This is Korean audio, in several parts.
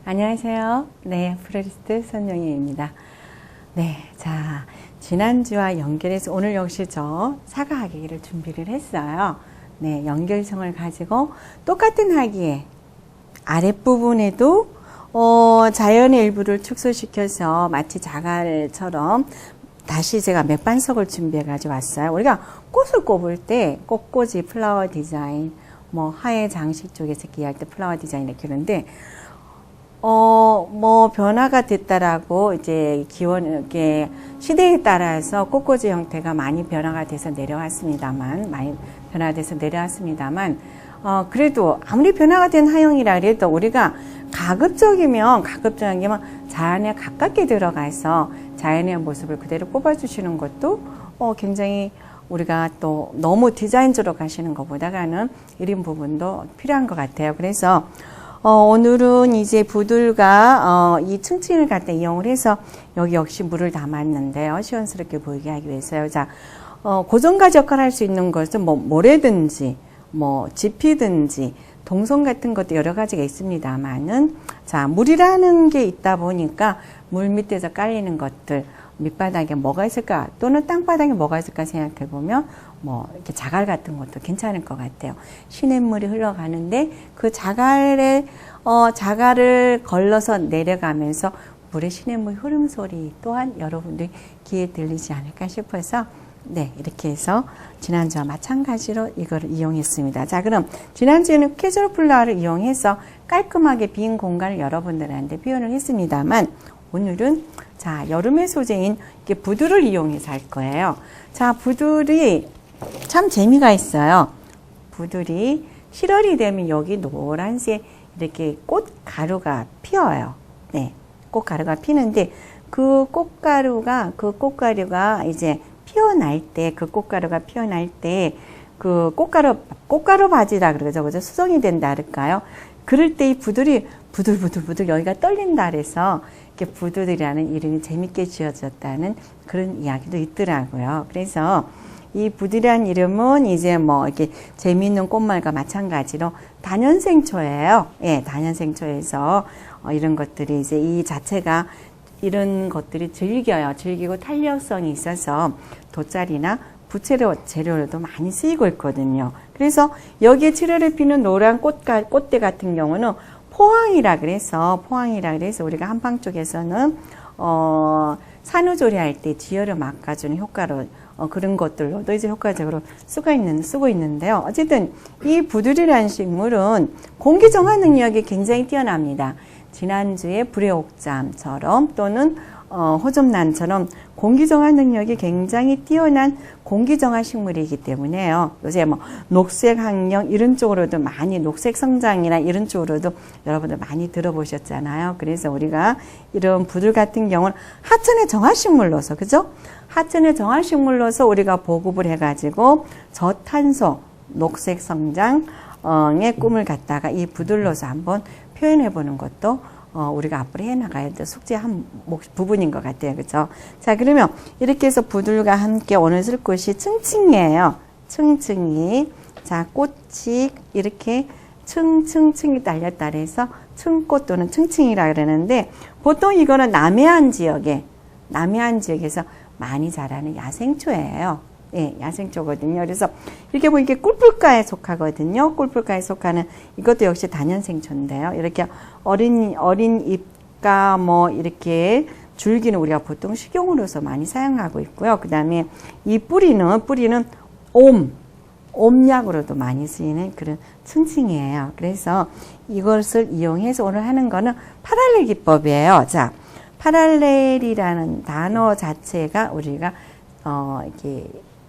안녕하세요. 네, 플로리스트 손영희입니다. 네, 자, 지난주와 연결해서 오늘 역시 저 사과 하기를 준비를 했어요. 네, 연결성을 가지고 똑같은 하기에 아랫부분에도 자연의 일부를 축소시켜서 마치 자갈처럼 다시 제가 맥반석을 준비해 가지고 왔어요. 우리가 꽃을 꼽을 때 꽃꽂이 플라워 디자인, 뭐 하의 장식 쪽에서 기할 때 플라워 디자인 이렇게 하는데 뭐 변화가 됐다라고 이제 이렇게 시대에 따라서 꽃꽂이 형태가 많이 변화가 돼서 내려왔습니다만, 그래도 아무리 변화가 된 하형이라 그래도 우리가 가급적이면 자연에 가깝게 들어가서 자연의 모습을 그대로 뽑아주시는 것도 굉장히 우리가 또 너무 디자인적으로 가시는 것보다는 이런 부분도 필요한 것 같아요. 그래서 오늘은 이제 부들과 이 층층이를 갖다 이용을 해서 여기 역시 물을 담았는데요. 시원스럽게 보이게 하기 위해서요. 자, 고정가지 역할을 할 수 있는 것은 뭐 모래든지 뭐 지피든지 동선 같은 것도 여러 가지가 있습니다만은, 자, 물이라는 게 있다 보니까 물 밑에서 깔리는 것들, 밑바닥에 뭐가 있을까 또는 땅바닥에 뭐가 있을까 생각해 보면 뭐 이렇게 자갈 같은 것도 괜찮을 것 같아요. 시냇물이 흘러가는데 그 자갈을 걸러서 내려가면서 물의 시냇물 흐름 소리 또한 여러분들 귀에 들리지 않을까 싶어서 네, 이렇게 해서 지난주와 마찬가지로 이거를 이용했습니다. 자, 그럼 지난주에는 캐주얼 플라워를 이용해서 깔끔하게 빈 공간을 여러분들한테 표현을 했습니다만, 오늘은 자, 여름의 소재인 부들을 이용해서 할 거예요. 자, 부들이 참 재미가 있어요. 부들이 7월이 되면 여기 노란색 이렇게 꽃가루가 피어요. 네, 꽃가루가 피는데 그 꽃가루가 이제 피어날 때, 그 꽃가루 바지라 그러죠. 그죠? 수정이 된다 그럴까요? 그럴 때 이 부들이 부들부들 여기가 떨린다 그래서 이렇게 부들이라는 이름이 재밌게 지어졌다는 그런 이야기도 있더라고요. 그래서 이 부들이라는 이름은 이제 뭐 이렇게 재미있는 꽃말과 마찬가지로 다년생초예요. 예, 다년생초에서 이런 것들이 이제 이 자체가 이런 것들이 즐기고 탄력성이 있어서 돗자리나 부채재료로도 많이 쓰이고 있거든요. 그래서 여기에 7월에 피는 노란 꽃대 같은 경우는 포항이라 그래서 우리가 한방 쪽에서는 산후조리 할 때 지혈을 막아주는 효과로 그런 것들로도 이제 효과적으로 쓰고 있는데요. 어쨌든 이 부들이라는 식물은 공기 정화 능력이 굉장히 뛰어납니다. 지난주에 불의 옥잠처럼 또는 호접란처럼 공기정화 능력이 굉장히 뛰어난 공기정화 식물이기 때문에요. 요새 뭐 녹색 환경 이런 쪽으로도 많이, 녹색 성장이나 이런 쪽으로도 여러분들 많이 들어보셨잖아요. 그래서 우리가 이런 부들 같은 경우는 하천의 정화식물로서, 그죠? 하천의 정화식물로서 우리가 보급을 해가지고 저탄소 녹색 성장의 꿈을 갖다가 이 부들로서 한번 표현해 보는 것도 우리가 앞으로 해나가야 될 숙제 한 부분인 것 같아요. 그죠? 자, 그러면 이렇게 해서 부들과 함께 오늘 쓸 곳이 층층이에요. 층층이. 자, 꽃이 이렇게 층층층이 달렸다 해서 층꽃 또는 층층이라 그러는데, 보통 이거는 남해안 지역에서 많이 자라는 야생초예요. 예, 야생초거든요. 그래서 이렇게 보니까 꿀풀가에 속하거든요. 꿀풀가에 속하는 이것도 역시 다년생초인데요. 이렇게 어린 잎과 뭐 이렇게 줄기는 우리가 보통 식용으로서 많이 사용하고 있고요. 그 다음에 이 뿌리는 옴약으로도 많이 쓰이는 그런 층층이에요. 그래서 이것을 이용해서 오늘 하는 거는 파랄렐 기법이에요. 자, 파랄렐이라는 단어 자체가 우리가 이렇게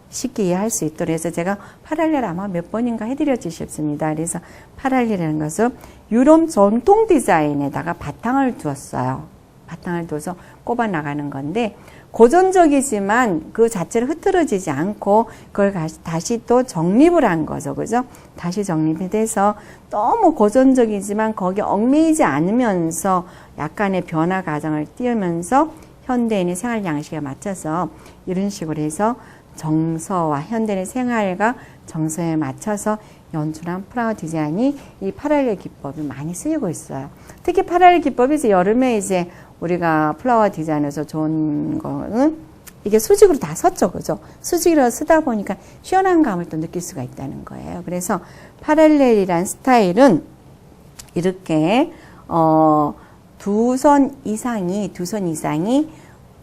쉽게 이해할 수 있도록 해서 제가 파랄렐 아마 몇 번인가 해드렸지 싶습니다. 그래서 파랄렐이라는 것은 유럽 전통 디자인에다가 바탕을 두었어요. 바탕을 둬서 꼽아 나가는 건데, 고전적이지만 그 자체를 흐트러지지 않고 그걸 다시 또 정립을 한 거죠. 그죠? 다시 정립이 돼서 너무 고전적이지만 거기에 얽매이지 않으면서 약간의 변화 과정을 띄우면서 현대인의 생활 양식에 맞춰서 이런 식으로 해서 정서와 현대인의 생활과 정서에 맞춰서 연출한 플라워 디자인이 이 파랄렐 기법이 많이 쓰이고 있어요. 특히 파랄렐 기법이 이제 여름에 이제 우리가 플라워 디자인에서 좋은 거는 이게 수직으로 다 섰죠. 그죠? 수직으로 쓰다 보니까 시원한 감을 또 느낄 수가 있다는 거예요. 그래서 파랄렐이란 스타일은 이렇게 두 선 이상이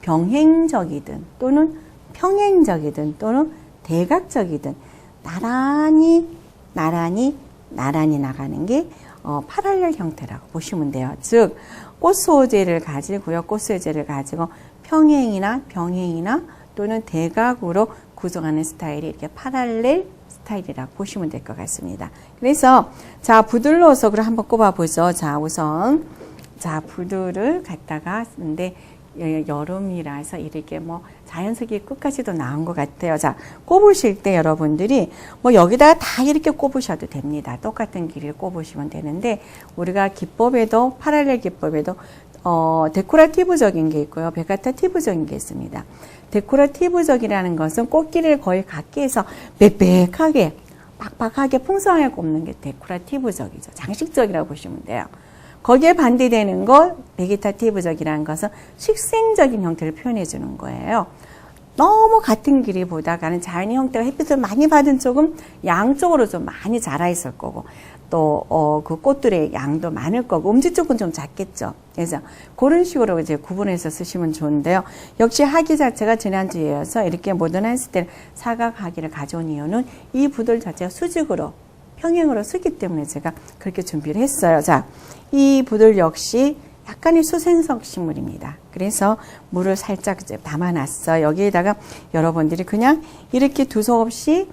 병행적이든 또는 평행적이든 또는 대각적이든 나란히 나가는 게 파랄렐 형태라고 보시면 돼요. 즉 꽃 소재를 가지고요. 꽃 소재를 가지고 평행이나 병행이나 또는 대각으로 구성하는 스타일이 이렇게 파랄렐 스타일이라고 보시면 될 것 같습니다. 그래서 자, 부들로서 그럼 한번 꼽아 보죠. 자, 우선 자, 부들을 갖다가 쓰는데 여름이라서 이렇게 뭐 자연스럽게 끝까지도 나온 것 같아요. 자, 꼽으실 때 여러분들이 뭐 여기다가 다 이렇게 꼽으셔도 됩니다. 똑같은 길이를 꼽으시면 되는데, 우리가 기법에도 파랄렐 기법에도 데코라티브적인 게 있고요. 베가타티브적인 게 있습니다. 데코라티브적이라는 것은 꽃길을 거의 같게 해서 빽빽하게 빡빡하게 풍성하게 꼽는 게 데코라티브적이죠. 장식적이라고 보시면 돼요. 거기에 반대되는 것, 베게타티브적이라는 것은 식생적인 형태를 표현해 주는 거예요. 너무 같은 길이 보다가는 자연의 형태가 햇빛을 많이 받은 쪽은 양쪽으로 좀 많이 자라 있을 거고, 또 그 꽃들의 양도 많을 거고, 음지 쪽은 좀 작겠죠. 그래서 그런 식으로 이제 구분해서 쓰시면 좋은데요. 역시 하기 자체가 지난주에 이어서 이렇게 모던한 스타일 사각 하기를 가져온 이유는 이 부들 자체가 수직으로 평행으로 쓰기 때문에 제가 그렇게 준비를 했어요. 자, 이 부들 역시 약간의 수생성 식물입니다. 그래서 물을 살짝 이제 담아놨어요. 여기에다가 여러분들이 그냥 이렇게 두서없이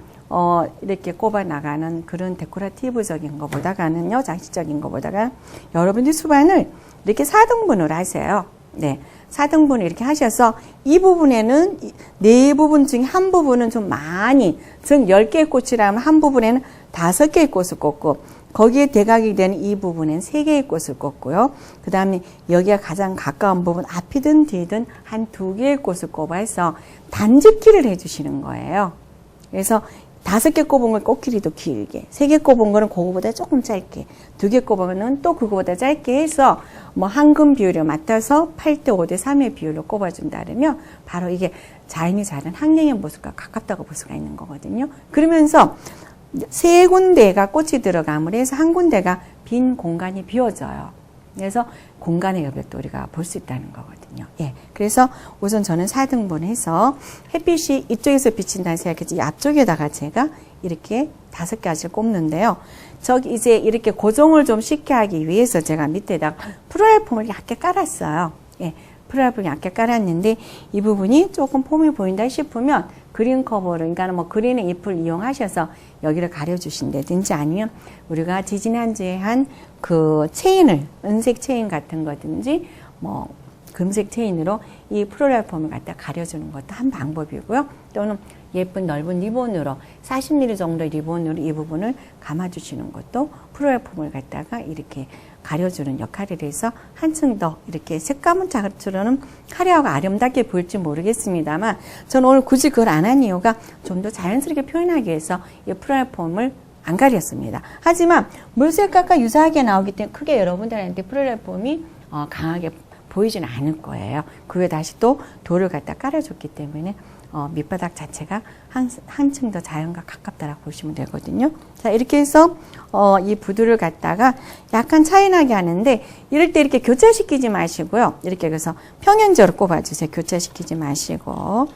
이렇게 꼽아 나가는 그런 데코라티브적인 것보다가는요, 장식적인 것보다가 여러분들이 수반을 이렇게 4등분을 하세요. 네. 4등분을 이렇게 하셔서 이 부분에는 네 부분 중에 한 부분은 좀 많이, 즉 10개의 꽃이라면 한 부분에는 5개의 꽃을 꽂고, 거기에 대각이 되는 이 부분엔 3개의 꽃을 꽂고요. 그 다음에 여기가 가장 가까운 부분, 앞이든 뒤든 한 2개의 꽃을 꼽아서 단집기를 해주시는 거예요. 그래서 5개 꼽은 걸 꽃길이도 길게, 3개 꼽은 거는 그거보다 조금 짧게, 2개 꼽으면 또 그거보다 짧게 해서 뭐 한금 비율에 맞춰서 8대 5대 3의 비율로 꼽아준다 그러면 바로 이게 자연이 자란 학령의 모습과 가깝다고 볼 수가 있는 거거든요. 그러면서 3군데가 꽃이 들어감을 해서 한 군데가 빈 공간이 비워져요. 그래서 공간의 여백도 우리가 볼 수 있다는 거거든요. 예. 그래서 우선 저는 4등분 해서 햇빛이 이쪽에서 비친다는 생각했지, 앞쪽에다가 제가 이렇게 5가지를 꼽는데요. 저기 이제 이렇게 고정을 좀 쉽게 하기 위해서 제가 밑에다가 프로알폼을 얇게 깔았어요. 예. 프로알폼을 얇게 깔았는데 이 부분이 조금 폼이 보인다 싶으면 그린 커버를, 그러니까 뭐 그린의 잎을 이용하셔서 여기를 가려주신다든지, 아니면 우리가 지지난주에 한 그 체인을, 은색 체인 같은 거든지 뭐 금색 체인으로 이 프로랄폼을 갖다 가려주는 것도 한 방법이고요. 또는 예쁜 넓은 리본으로 40mm 정도 리본으로 이 부분을 감아주시는 것도 프로랄폼을 갖다가 이렇게 가려주는 역할을 해서 한층 더 이렇게 색감은 자처럼 화려하고 아름답게 보일지 모르겠습니다만, 저는 오늘 굳이 그걸 안 한 이유가 좀 더 자연스럽게 표현하기 위해서 이 프로랄폼을 안 가렸습니다. 하지만 물색깔과 유사하게 나오기 때문에 크게 여러분들한테 프로랄폼이 강하게 보이지는 않을 거예요. 그 위에 다시 또 돌을 갖다 깔아줬기 때문에 밑바닥 자체가 한층 더 자연과 가깝다라고 보시면 되거든요. 자, 이렇게 해서 이 부두를 갖다가 약간 차이나게 하는데, 이럴 때 이렇게 교차시키지 마시고요. 이렇게 그래서 평행적으로 꼽아주세요. 교차시키지 마시고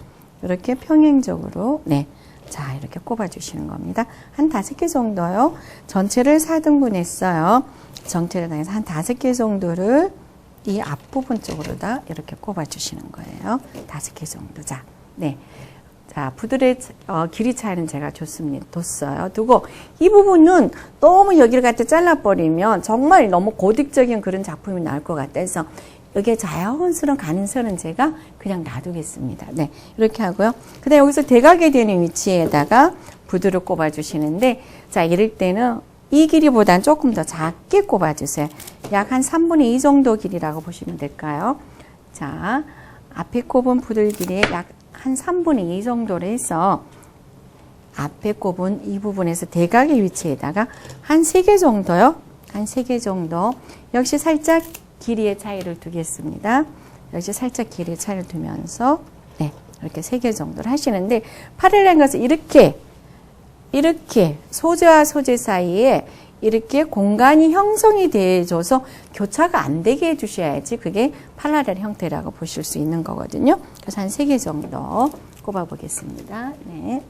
이렇게 평행적으로, 네, 자, 이렇게 꼽아주시는 겁니다. 한 5개 정도요. 전체를 4등분 했어요. 전체를 당해서 한 5개 정도를 이 앞부분 쪽으로다 이렇게 꼽아주시는 거예요. 5개 정도. 자, 네. 자, 부들의 길이 차이는 제가 뒀어요. 두고, 이 부분은 너무 여기를 갖다 잘라버리면 정말 너무 고딕적인 그런 작품이 나올 것 같아서 여기에 자연스러운 가능성은 제가 그냥 놔두겠습니다. 네, 이렇게 하고요. 그 다음에 여기서 대각이 되는 위치에다가 부두를 꼽아주시는데, 자, 이럴 때는 이 길이보단 조금 더 작게 꼽아주세요. 약 한 3분의 2 정도 길이라고 보시면 될까요? 자, 앞에 꼽은 부들 길이의 약 한 3분의 2 정도로 해서 앞에 꼽은 이 부분에서 대각의 위치에다가 한 3개 정도요. 한 3개 정도. 역시 살짝 길이의 차이를 두겠습니다. 역시 살짝 길이의 차이를 두면서 네, 이렇게 3개 정도를 하시는데, 팔이라는 것은 이렇게 소재와 소재 사이에 이렇게 공간이 형성이 돼줘서 교차가 안 되게 해주셔야지 그게 팔라렐 형태라고 보실 수 있는 거거든요. 그래서 한 3개 정도 꼽아 보겠습니다. 네.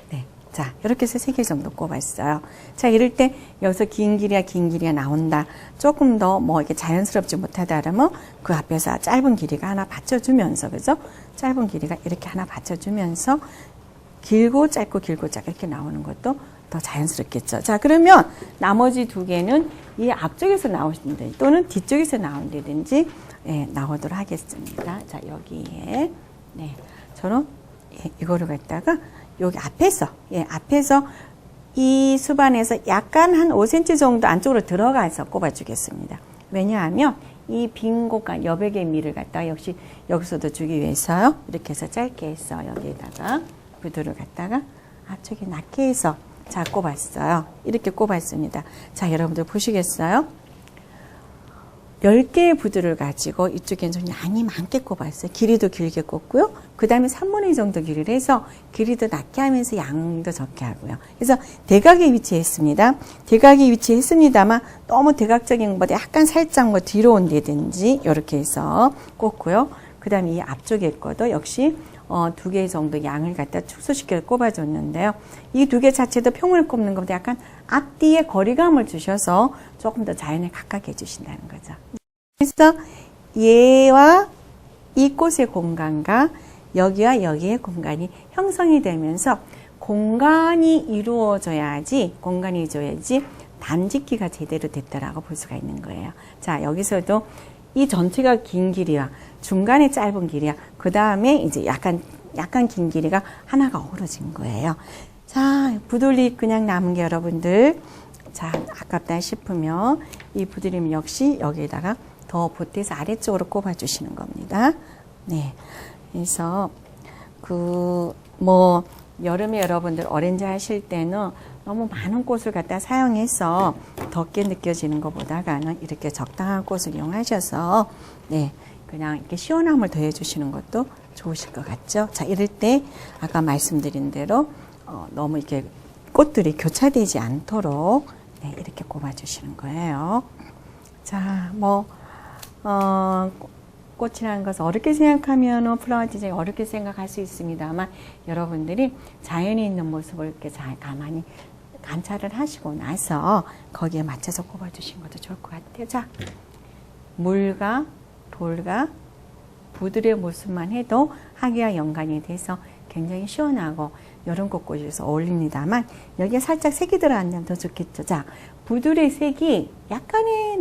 네. 자, 이렇게 해서 3개 정도 꼽았어요. 자, 이럴 때 여기서 긴 길이가 나온다. 조금 더 뭐 이렇게 자연스럽지 못하다 그러면 그 앞에서 짧은 길이가 하나 받쳐주면서, 그죠? 짧은 길이가 이렇게 하나 받쳐주면서 길고 짧고 이렇게 나오는 것도 더 자연스럽겠죠. 자, 그러면 나머지 2개는 이 앞쪽에서 나오시는데 또는 뒤쪽에서 나온다든지 나오도록 하겠습니다. 자, 여기에 저는 이거를 갖다가 여기 앞에서 이 수반에서 약간 한 5cm 정도 안쪽으로 들어가서 꼽아주겠습니다. 왜냐하면 이 빈 공간, 여백의 미를 갖다가 역시 여기서도 주기 위해서요. 이렇게 해서 짧게 해서 여기에다가 부두를 갖다가 앞쪽에 낮게 해서 자, 꼽았어요. 이렇게 꼽았습니다. 자, 여러분들 보시겠어요? 10개의 부두를 가지고 이쪽에는 좀 양이 많게 꼽았어요. 길이도 길게 꼽고요. 그 다음에 3분의 2 정도 길이를 해서 길이도 낮게 하면서 양도 적게 하고요. 그래서 대각에 위치했습니다. 대각에 위치했습니다만 너무 대각적인 것보다 약간 살짝 뭐 뒤로 온다든지 이렇게 해서 꼽고요. 그 다음에 이 앞쪽에 거도 역시 2개 정도 양을 갖다 축소시켜 꼽아줬는데요. 이 2개 자체도 평을 꼽는 것보다 약간 앞뒤에 거리감을 주셔서 조금 더 자연에 가깝게 해주신다는 거죠. 그래서 얘와 이 꽃의 공간과 여기와 여기의 공간이 형성이 되면서 공간이 이루어져야지 단짓기가 제대로 됐다라고 볼 수가 있는 거예요. 자, 여기서도 이 전체가 긴 길이와 중간에 짧은 길이야. 그 다음에 이제 약간 긴 길이가 하나가 어우러진 거예요. 자, 부들이 그냥 남은 게 여러분들, 자, 아깝다 싶으면 이 부들림 역시 여기에다가 더 보태서 아래쪽으로 꼽아 주시는 겁니다. 네. 그래서 여름에 여러분들 어렌지 하실 때는 너무 많은 꽃을 갖다 사용해서 덥게 느껴지는 것보다는 이렇게 적당한 꽃을 이용하셔서 그냥 이렇게 시원함을 더해 주시는 것도 좋으실 것 같죠. 자, 이럴 때 아까 말씀드린 대로 너무 이렇게 꽃들이 교차되지 않도록 이렇게 꼽아 주시는 거예요. 자, 꽃이라는 것을 어렵게 생각하면 플라워 디자인 어렵게 생각할 수 있습니다만, 여러분들이 자연에 있는 모습을 이렇게 잘 가만히 관찰을 하시고 나서 거기에 맞춰서 꼽아주신 것도 좋을 것 같아요. 자, 물과 돌과 부들의 모습만 해도 하기와 연관이 돼서 굉장히 시원하고 여름꽃꽃에서 어울립니다만, 여기에 살짝 색이 들어가면 더 좋겠죠. 자, 부들의 색이 약간의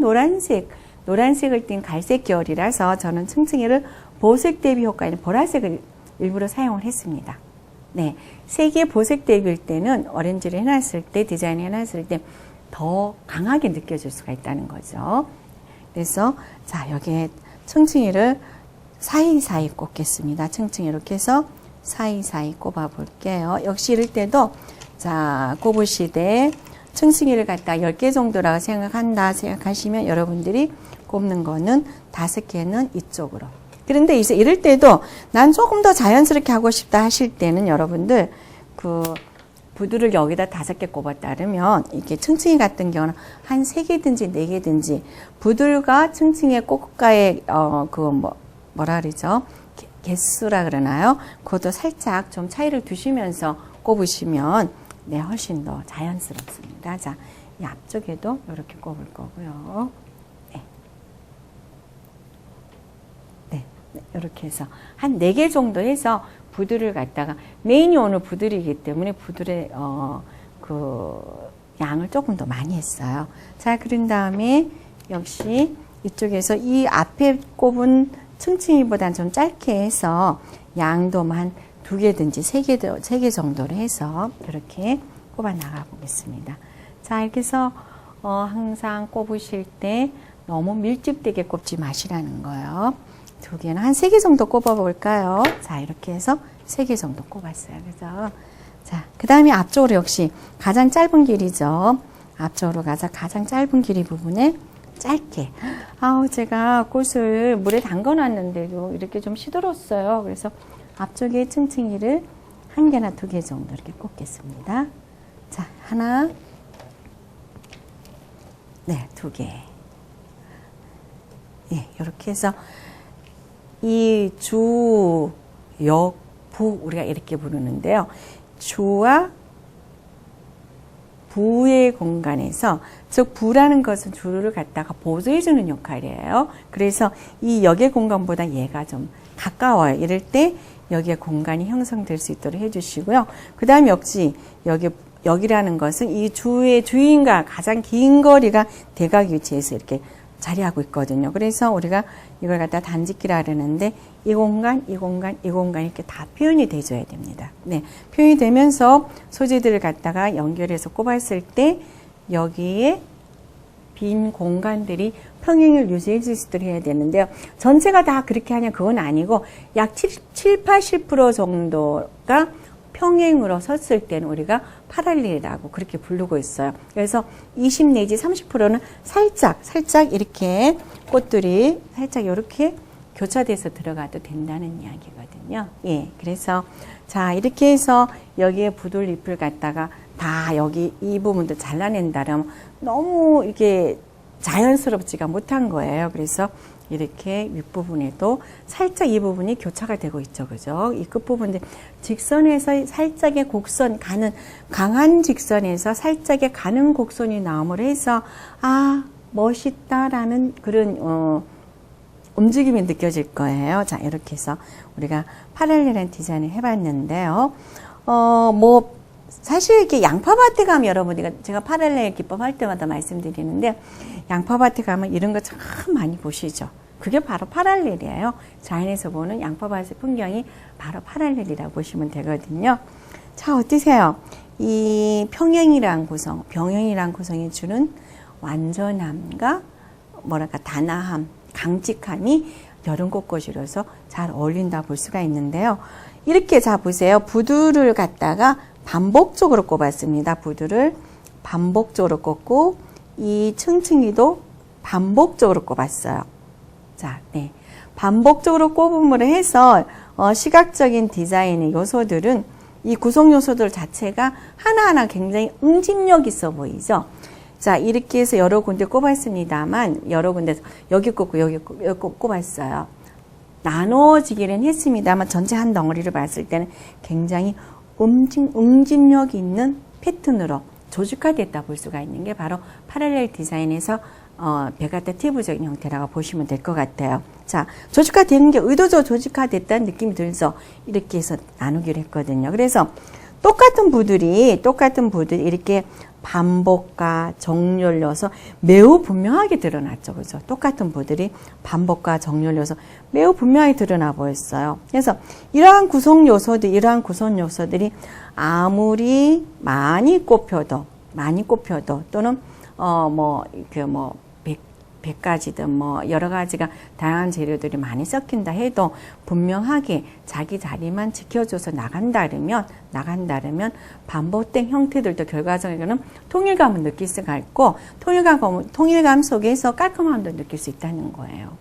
노란색을 띤 갈색 계열이라서 저는 층층이를 보색 대비 효과인 보라색을 일부러 사용을 했습니다. 네, 색이 보색 대비일 때는 오렌지를 해놨을 때, 디자인 해놨을 때 더 강하게 느껴질 수가 있다는 거죠. 그래서 자, 여기에 층층이를 사이사이 꼽겠습니다. 층층이 이렇게 해서 사이사이 꼽아 볼게요. 역시 이럴 때도 자, 꼽으시되 층층이를 갖다 10개 정도라고 생각하시면 여러분들이 꼽는 거는 5개는 이쪽으로. 그런데 이제 이럴 때도 난 조금 더 자연스럽게 하고 싶다 하실 때는 여러분들 부두를 여기다 5개 꼽았다 그러면 이렇게 층층이 같은 경우는 한 3개든지 4개든지 부들과 층층이의 꽃가의 뭐라 그러죠? 개수라 그러나요? 그것도 살짝 좀 차이를 두시면서 꼽으시면 훨씬 더 자연스럽습니다. 자, 이 앞쪽에도 이렇게 꼽을 거고요. 이렇게 해서 한 4개 정도 해서 부들을 갖다가, 메인이 오늘 부들이기 때문에 부들의 양을 조금 더 많이 했어요. 자, 그런 다음에 역시 이쪽에서 이 앞에 꼽은 층층이보다는 좀 짧게 해서 양도만 2개든지 3개 정도로 해서 이렇게 꼽아 나가 보겠습니다. 자, 이렇게 해서 항상 꼽으실 때 너무 밀집되게 꼽지 마시라는 거예요. 2개는 한 3개 정도 꼽아 볼까요? 자, 이렇게 해서 3개 정도 꼽았어요. 그래서 자, 그 다음에 앞쪽으로 역시 가장 짧은 길이죠. 앞쪽으로 가장 짧은 길이 부분에 짧게. 제가 꽃을 물에 담가 놨는데도 이렇게 좀 시들었어요. 그래서 앞쪽에 층층이를 1개나 2개 정도 이렇게 꼽겠습니다. 자, 하나, 네, 2개. 예, 이렇게 해서 이 주, 역, 부 우리가 이렇게 부르는데요. 주와 부의 공간에서, 즉 부라는 것은 주를 갖다가 보조해주는 역할이에요. 그래서 이 역의 공간보다 얘가 좀 가까워요. 이럴 때 여기에 공간이 형성될 수 있도록 해주시고요. 그 다음 역시 여기라는 것은 이 주의 주인과 가장 긴 거리가 대각 위치에서 이렇게 자리하고 있거든요. 그래서 우리가 이걸 갖다 단짓기라 그러는데 이 공간, 이 공간, 이 공간 이렇게 다 표현이 돼줘야 됩니다. 네, 표현이 되면서 소재들을 갖다가 연결해서 꼽았을 때 여기에 빈 공간들이 평행을 유지해 줄 수 있도록 해야 되는데요. 전체가 다 그렇게 하냐 그건 아니고 약 70-80% 정도가 평행으로 섰을 때는 우리가 파랄렐이라고 그렇게 부르고 있어요. 그래서 20 내지 30%는 살짝 이렇게 꽃들이 살짝 이렇게 교차돼서 들어가도 된다는 이야기거든요. 예, 그래서 자 이렇게 해서 여기에 부들잎을 갖다가 다 여기 이 부분도 잘라낸다면 너무 이게 자연스럽지가 못한 거예요. 그래서 이렇게 윗부분에도 살짝 이 부분이 교차가 되고 있죠. 그죠? 이 끝부분들 직선에서 살짝의 곡선 가는 강한 직선에서 살짝의 가는 곡선이 나옴으로 해서 멋있다라는 그런 움직임이 느껴질 거예요. 자, 이렇게 해서 우리가 파랄렐한 디자인을 해봤는데요. 사실 이렇게 양파밭에 가면 여러분이 제가 파랄렐 기법 할 때마다 말씀드리는데 양파밭에 가면 이런 거 참 많이 보시죠. 그게 바로 파랄렐이에요. 자연에서 보는 양파밭의 풍경이 바로 파랄렐이라고 보시면 되거든요. 자, 어떠세요? 이 병행이란 구성이 주는 완전함과 단아함, 강직함이 여름 꽃꽃이라서 잘 어울린다 볼 수가 있는데요. 이렇게 자 보세요. 부두를 갖다가 반복적으로 꼽았습니다. 부두를 반복적으로 꼽고 이 층층이도 반복적으로 꼽았어요. 자, 네. 반복적으로 꼽음으로 해서 시각적인 디자인의 요소들은 이 구성 요소들 자체가 하나하나 굉장히 응집력 있어 보이죠. 자, 이렇게 해서 여러 군데 꼽았습니다만 여러 군데서 여기 꼽고 여기 꼽았어요. 나눠지기는 했습니다만 전체 한 덩어리를 봤을 때는 굉장히 응집력 있는 패턴으로 조직화됐다 볼 수가 있는 게 바로 파랄렐 디자인에서 베가타 티브적인 형태라고 보시면 될 것 같아요. 자, 조직화되는 게 의도적으로 조직화됐다는 느낌이 들어서 이렇게 해서 나누기로 했거든요. 그래서 똑같은 부들이 이렇게 반복과 정렬로서 매우 분명하게 드러났죠. 그죠? 똑같은 부들이 반복과 정렬로서 매우 분명하게 드러나 보였어요. 그래서 이러한 구성 요소들이 아무리 많이 꼽혀도 또는 100가지든 여러 가지가 다양한 재료들이 많이 섞인다 해도 분명하게 자기 자리만 지켜줘서 나간다면 반복된 형태들도 결과적으로는 통일감을 느낄 수가 있고 통일감 속에서 깔끔함도 느낄 수 있다는 거예요.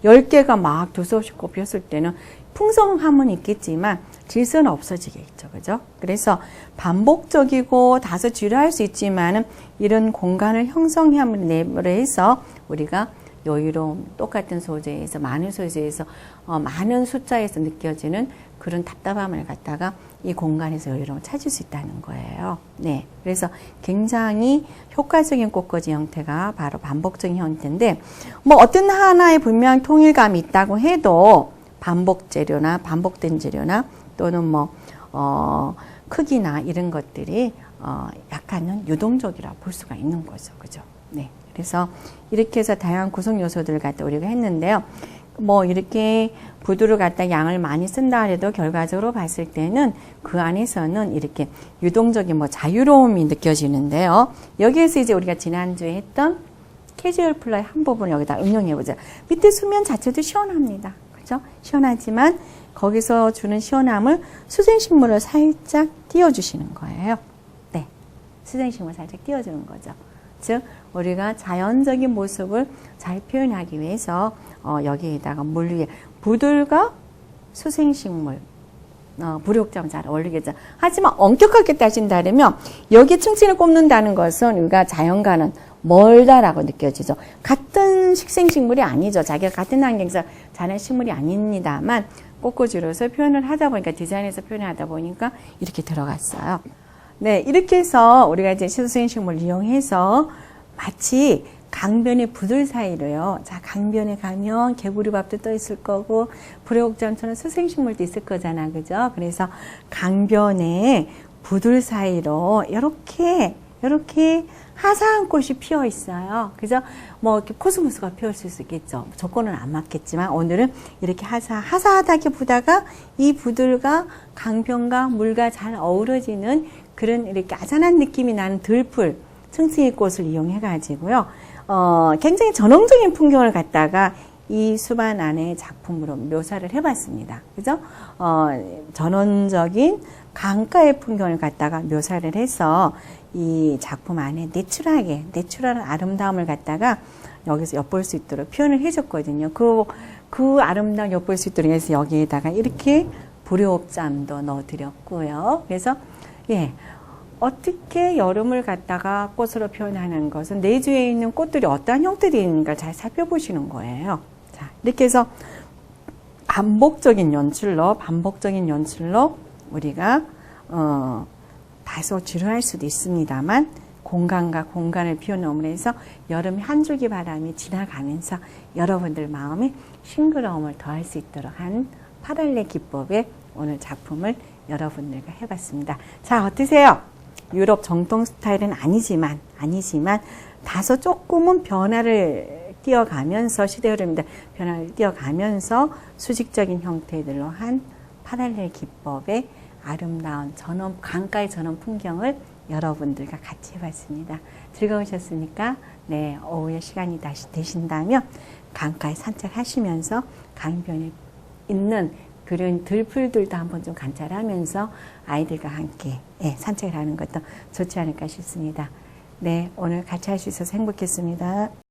10개가 막 두서없이 꼽혔을 때는 풍성함은 있겠지만 질서는 없어지겠죠. 그죠? 그래서 반복적이고 다소 지루할 수 있지만은 이런 공간을 형성함으로 해서 우리가 여유로움, 똑같은 소재에서 많은 소재에서 많은 숫자에서 느껴지는 그런 답답함을 갖다가 이 공간에서 여유로움을 찾을 수 있다는 거예요. 네. 그래서 굉장히 효과적인 꽃꽂이 형태가 바로 반복적인 형태인데 어떤 하나에 분명한 통일감이 있다고 해도 반복된 재료나 또는 크기나 이런 것들이 약간은 유동적이라 볼 수가 있는 거죠. 그죠? 네. 그래서 이렇게 해서 다양한 구성 요소들을 갖다 우리가 했는데요. 뭐 이렇게 부두를 갖다 양을 많이 쓴다 해도 결과적으로 봤을 때는 그 안에서는 이렇게 유동적인 뭐 자유로움이 느껴지는데요. 여기에서 이제 우리가 지난주에 했던 캐주얼 플러의 한 부분을 여기다 응용해 보자. 밑에 수면 자체도 시원합니다. 그죠? 시원하지만 거기서 주는 시원함을 수생식물을 살짝 띄워주시는 거예요. 네. 수생식물 살짝 띄워주는 거죠. 즉, 우리가 자연적인 모습을 잘 표현하기 위해서 여기에다가 물 위에 부들과 수생식물, 불욕점 잘 어울리겠죠. 하지만 엄격하게 따진다면 여기 층층을 꼽는다는 것은 우리가 자연과는 멀다라고 느껴지죠. 같은 식생식물이 아니죠. 자기가 같은 환경에서 자란 식물이 아닙니다만 꽃꽂이로서 표현을 하다 보니까 디자인에서 표현을 하다 보니까 이렇게 들어갔어요. 네, 이렇게 해서 우리가 이제 수생식물을 이용해서 마치 강변의 부들 사이로요. 자, 강변에 가면 개구리밥도 떠 있을 거고 불회옥잠처럼 수생식물도 있을 거잖아, 그죠? 그래서 강변의 부들 사이로 이렇게 화사한 꽃이 피어 있어요. 그죠? 뭐 이렇게 코스모스가 피어 있을 수 있겠죠. 조건은 안 맞겠지만 오늘은 이렇게 화사하다기 보다가 이 부들과 강변과 물과 잘 어우러지는 그런 이렇게 아잔한 느낌이 나는 들풀 층층이 꽃을 이용해 가지고요. 굉장히 전형적인 풍경을 갖다가 이 수반 안에 작품으로 묘사를 해봤습니다. 그죠? 전원적인 강가의 풍경을 갖다가 묘사를 해서 이 작품 안에 내추럴한 아름다움을 갖다가 여기서 엿볼 수 있도록 표현을 해줬거든요. 그 아름다움 엿볼 수 있도록 해서 여기에다가 이렇게 불효옥잠도 넣어드렸고요. 그래서, 예. 어떻게 여름을 갖다가 꽃으로 표현하는 것은 내주에 있는 꽃들이 어떠한 형태들이 있는가 잘 살펴보시는 거예요. 자, 이렇게 해서 반복적인 연출로 우리가 다소 지루할 수도 있습니다만 공간과 공간을 표현함으로 해서 여름 한 줄기 바람이 지나가면서 여러분들 마음에 싱그러움을 더할 수 있도록 한 파랄레 기법의 오늘 작품을 여러분들과 해봤습니다. 자, 어떠세요? 유럽 정통 스타일은 아니지만 다소 조금은 변화를 띄어가면서 시대 흐름인데 변화를 띄어가면서 수직적인 형태들로 한 파랄렐 기법의 아름다운 강가의 전원 풍경을 여러분들과 같이 해봤습니다. 즐거우셨습니까? 네, 오후에 시간이 다시 되신다면 강가에 산책하시면서 강변에 있는 그런 들풀들도 한번 좀 관찰하면서 아이들과 함께 산책을 하는 것도 좋지 않을까 싶습니다. 네, 오늘 같이 할 수 있어서 행복했습니다.